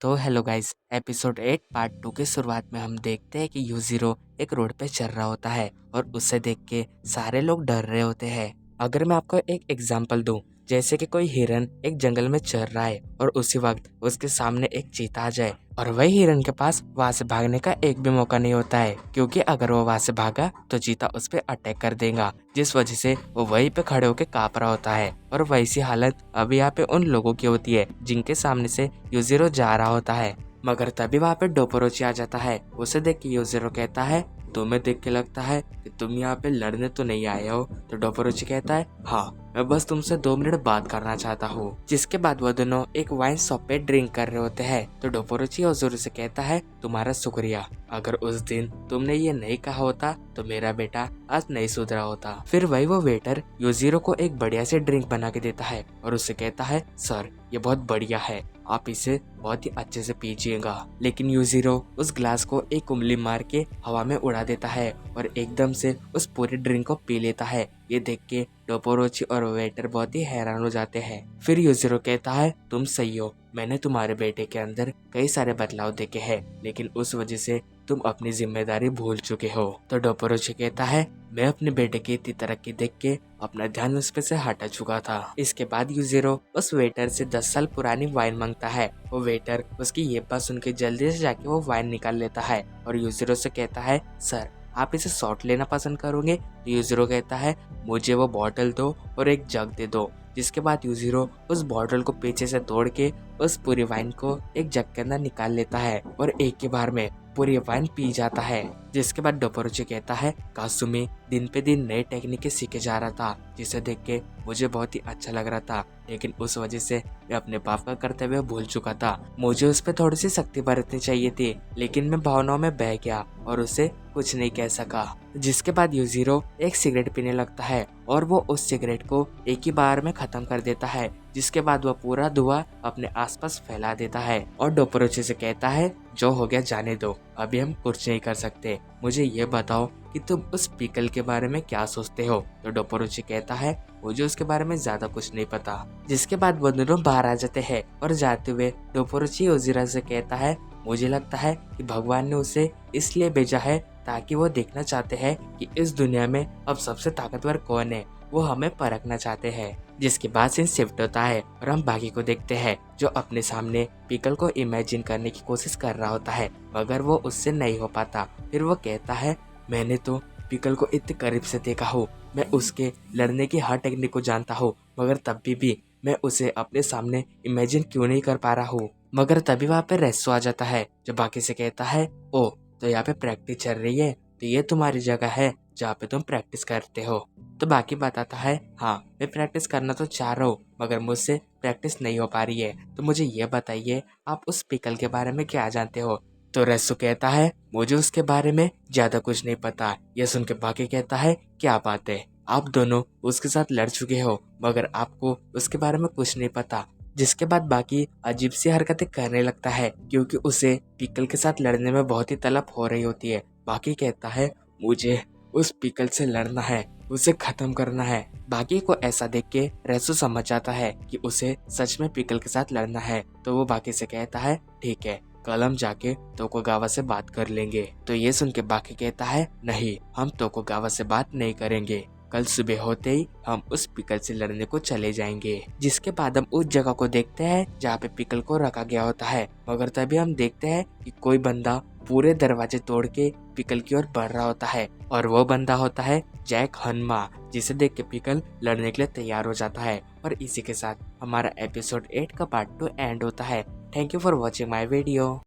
तो hello guys, episode 8 part 2 के शुरुआत में हम देखते हैं कि यूजीरो एक रोड पे चल रहा होता है और उसे देख के सारे लोग डर रहे होते हैं। अगर मैं आपको एक एग्जांपल दूं, जैसे कि कोई हिरन एक जंगल में चल रहा है और उसी वक्त उसके सामने एक चीता आ जाए और वही हिरन के पास वहां से भागने का एक भी मौका नहीं होता है, क्योंकि अगर वो वहां से भागा तो चीता उस पर अटैक कर देगा, जिस वजह से वो वहीं पे खड़े होकर कांप रहा होता है। और वैसी हालत अब यहाँ पे उन लोगों की होती है जिनके सामने से यूजीरो जा रहा होता है। मगर तभी वहाँ पे डोपोरोची आ जाता है। उसे देख के यूजीरो कहता है, तुम्हें देख के लगता है कि तुम यहाँ पे लड़ने तो नहीं आए हो। तो डोपोरोची कहता है, हाँ, मैं बस तुमसे 2 मिनट बात करना चाहता हूँ। जिसके बाद वो दोनों एक वाइन शॉप पे ड्रिंक कर रहे होते हैं। तो डोपोरोची यूजीरो से कहता है, तुम्हारा शुक्रिया, अगर उस दिन तुमने ये नहीं कहा होता तो मेरा बेटा आज नहीं सुधरा होता। फिर वही वो वेटर यूजीरो को एक बढ़िया से ड्रिंक बना के देता है और उससे कहता है, सर ये बहुत बढ़िया है, आप इसे बहुत ही अच्छे से पीजिएगा। लेकिन यूजीरो उस ग्लास को एक उंगली मार के हवा में उड़ा देता है और एकदम से उस पूरे ड्रिंक को पी लेता है। ये देख के डोपोरोची और वेटर बहुत ही हैरान हो जाते हैं। फिर यूजीरो कहता है, तुम सही हो, मैंने तुम्हारे बेटे के अंदर कई सारे बदलाव देखे हैं, लेकिन उस वजह से तुम अपनी जिम्मेदारी भूल चुके हो। तो डोपोरोची कहता है, मैं अपने बेटे की इतनी तरक्की देख के अपना ध्यान उस पे से हटा चुका था। इसके बाद यूजीरो उस वेटर से 10 साल पुरानी वाइन मांगता है। वो वेटर उसकी ये बात सुन के जल्दी से जाके वो वाइन निकाल लेता है और यूजीरो से कहता है, सर आप इसे शॉट लेना पसंद करोगे? तो यूजीरो कहता है, मुझे वो बॉटल दो और एक जग दे दो। जिसके बाद यूजीरो उस बॉटल को पीछे से तोड़ के उस पूरी वाइन को एक जग के अंदर निकाल लेता है और एक ही बार में पूरी वाइन पी जाता है। जिसके बाद डोपोरोची कहता है, कासुमी दिन पे दिन नई टेक्निकें सीखे जा रहा था, जिसे देख के मुझे बहुत ही अच्छा लग रहा था, लेकिन उस वजह से मैं अपने बाप का कर्तव्य भूल चुका था। मुझे उस पर थोड़ी सी सख्ती बरतनी चाहिए थी, लेकिन मैं भावनाओं में बह गया और उसे कुछ नहीं कह सका। जिसके बाद यूजीरो एक सिगरेट पीने लगता है और वो उस सिगरेट को एक ही बार में खत्म कर देता है। जिसके बाद वह पूरा धुआं अपने आसपास फैला देता है और डोपोरोची से कहता है, जो हो गया जाने दो, अभी हम कुछ नहीं कर सकते, मुझे ये बताओ कि तुम उस पिकल के बारे में क्या सोचते हो? तो डोपोरोची कहता है, मुझे उसके बारे में ज्यादा कुछ नहीं पता। जिसके बाद वो दोनों बाहर आ जाते हैं और जाते हुए डोपोरोची यूजीरो से कहता है, मुझे लगता है कि भगवान ने उसे इसलिए भेजा है ताकि वो देखना चाहते हैं कि इस दुनिया में अब सबसे ताकतवर कौन है, वो हमें परखना चाहते हैं। जिसके बाद सीन शिफ्ट होता है और हम बाकी को देखते हैं, जो अपने सामने पिकल को इमेजिन करने की कोशिश कर रहा होता है, मगर वो उससे नहीं हो पाता। फिर वो कहता है, मैंने तो पिकल को इतने करीब से देखा हो, मैं उसके लड़ने की हर टेक्निक को जानता हूँ, मगर तब भी मैं उसे अपने सामने इमेजिन क्यों नहीं कर पा रहा हूँ। मगर तभी वहाँ पे रेसो आ जाता है, जो बाकी से कहता है, ओ तो यहाँ पे प्रैक्टिस चल रही है, तो ये तुम्हारी जगह है जहाँ पे तुम प्रैक्टिस करते हो। तो बाकी बताता है, हाँ मैं प्रैक्टिस करना तो चाह रहा हूँ, मगर मुझसे प्रैक्टिस नहीं हो पा रही है, तो मुझे ये बताइए आप उस पिकल के बारे में क्या जानते हो? तो रेसो कहता है, मुझे उसके बारे में ज्यादा कुछ नहीं पता। यह सुन के बाकी कहता है, क्या बात है, आप दोनों उसके साथ लड़ चुके हो, मगर आपको उसके बारे में कुछ नहीं पता। जिसके बाद बाकी अजीब सी हरकतें करने लगता है, क्योंकि उसे पिकल के साथ लड़ने में बहुत ही तलब हो रही होती है। बाकी कहता है, मुझे उस पिकल से लड़ना है, उसे खत्म करना है। बाकी को ऐसा देख के रेसो समझ जाता है कि उसे सच में पिकल के साथ लड़ना है। तो वो बाकी से कहता है, ठीक है, कल हम जाके तोकुगावा से बात कर लेंगे। तो ये सुन के बाकी कहता है, नहीं, हम तोकुगावा से बात नहीं करेंगे, कल सुबह होते ही हम उस पिकल से लड़ने को चले जाएंगे। जिसके बाद हम उस जगह को देखते हैं जहाँ पे पिकल को रखा गया होता है, मगर तभी हम देखते हैं कि कोई बंदा पूरे दरवाजे तोड़ के पिकल की ओर बढ़ रहा होता है और वो बंदा होता है जैक हनमा, जिसे देख के पिकल लड़ने के लिए तैयार हो जाता है। और इसी के साथ हमारा एपिसोड 8 का पार्ट 2 एंड होता है। Thank you for watching my video.